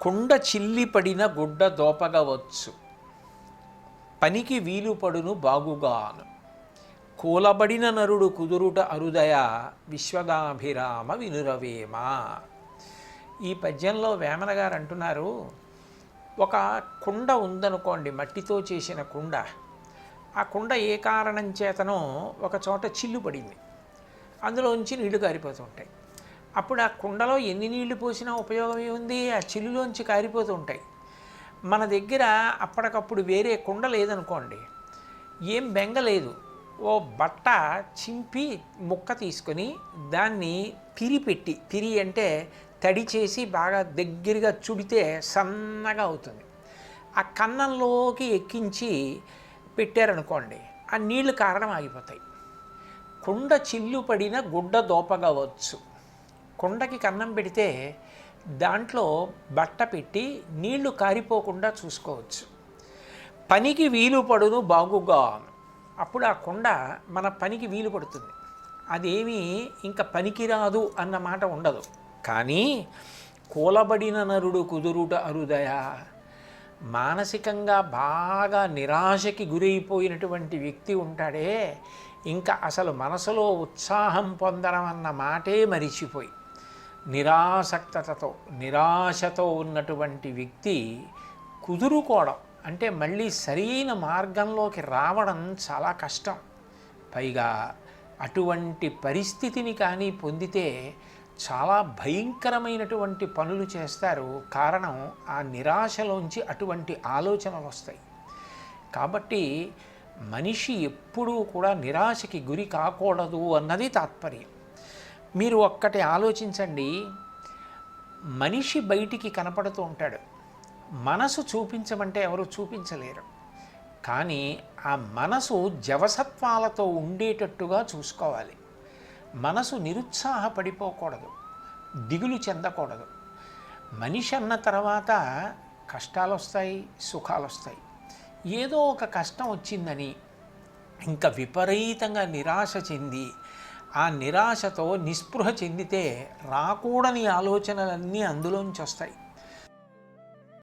కుండ చిల్లిపడిన గుడ్డ దోపగవచ్చు, పనికి వీలు పడును బాగుగాను, కూలబడిన నరుడు కుదురుట అరుదయ, విశ్వదాభిరామ వినురవేమ. ఈ పద్యంలో వేమన గారు అంటున్నారు, ఒక కుండ ఉందనుకోండి, మట్టితో చేసిన కుండ. ఆ కుండ ఏ కారణం చేతనో ఒక చోట చిల్లు పడింది, అందులోంచి నీళ్లు కారిపోతుంటాయి. అప్పుడు ఆ కుండలో ఎన్ని నీళ్లు పోసినా ఉపయోగం ఏముంది, ఆ చిల్లులోంచి కారిపోతూ ఉంటాయి. మన దగ్గర అప్పటికప్పుడు వేరే కుండ లేదనుకోండి, ఏం బెంగలేదు, ఓ బట్ట చింపి ముక్క తీసుకొని దాన్ని తిరిపెట్టి, తిరి అంటే తడి చేసి బాగా దగ్గరగా చుడితే సన్నగా అవుతుంది. ఆ కన్నంలోకి ఎక్కించి పెట్టారనుకోండి, ఆ నీళ్లు కారణం ఆగిపోతాయి. కుండ చిల్లు పడిన గుడ్డ దోపగవచ్చు. కుండకి కన్నం పెడితే దాంట్లో బట్ట పెట్టి నీళ్లు కారిపోకుండా చూసుకోవచ్చు. పనికి వీలు పడును బాగుగా, అప్పుడు ఆ కుండ మన పనికి వీలు పడుతుంది. అదేమీ ఇంకా పనికిరాదు అన్న మాట ఉండదు. కానీ కూలబడిన నరుడు కుదురుట అరుదయ, మానసికంగా బాగా నిరాశకి గురైపోయినటువంటి వ్యక్తి ఉంటాడే, ఇంకా అసలు మనసులో ఉత్సాహం పొందడం అన్న మాటే మరిచిపోయి నిరాశతో ఉన్నటువంటి వ్యక్తి కుదురుకోవడం అంటే మళ్ళీ సరైన మార్గంలోకి రావడం చాలా కష్టం. పైగా అటువంటి పరిస్థితిని కానీ పొందితే చాలా భయంకరమైనటువంటి పనులు చేస్తారు. కారణం, ఆ నిరాశలోంచి అటువంటి ఆలోచనలు వస్తాయి. కాబట్టి మనిషి ఎప్పుడూ కూడా నిరాశకి గురి కాకూడదు అన్నది తాత్పర్యం. మీరు ఒక్కటి ఆలోచించండి, మనిషి బయటికి కనపడుతూ ఉంటాడు, మనసు చూపించమంటే ఎవరు చూపించలేరు. కానీ ఆ మనసు జవసత్వాలతో ఉండేటట్టుగా చూసుకోవాలి. మనసు నిరుత్సాహపడిపోకూడదు, దిగులు చెందకూడదు. మనిషి అన్న తర్వాత కష్టాలు వస్తాయి, సుఖాలు వస్తాయి. ఏదో ఒక కష్టం వచ్చిందని ఇంకా విపరీతంగా నిరాశ చెంది, ఆ నిరాశతో నిస్పృహ చెందితే రాకూడని ఆలోచనలన్నీ అందులోంచి వస్తాయి.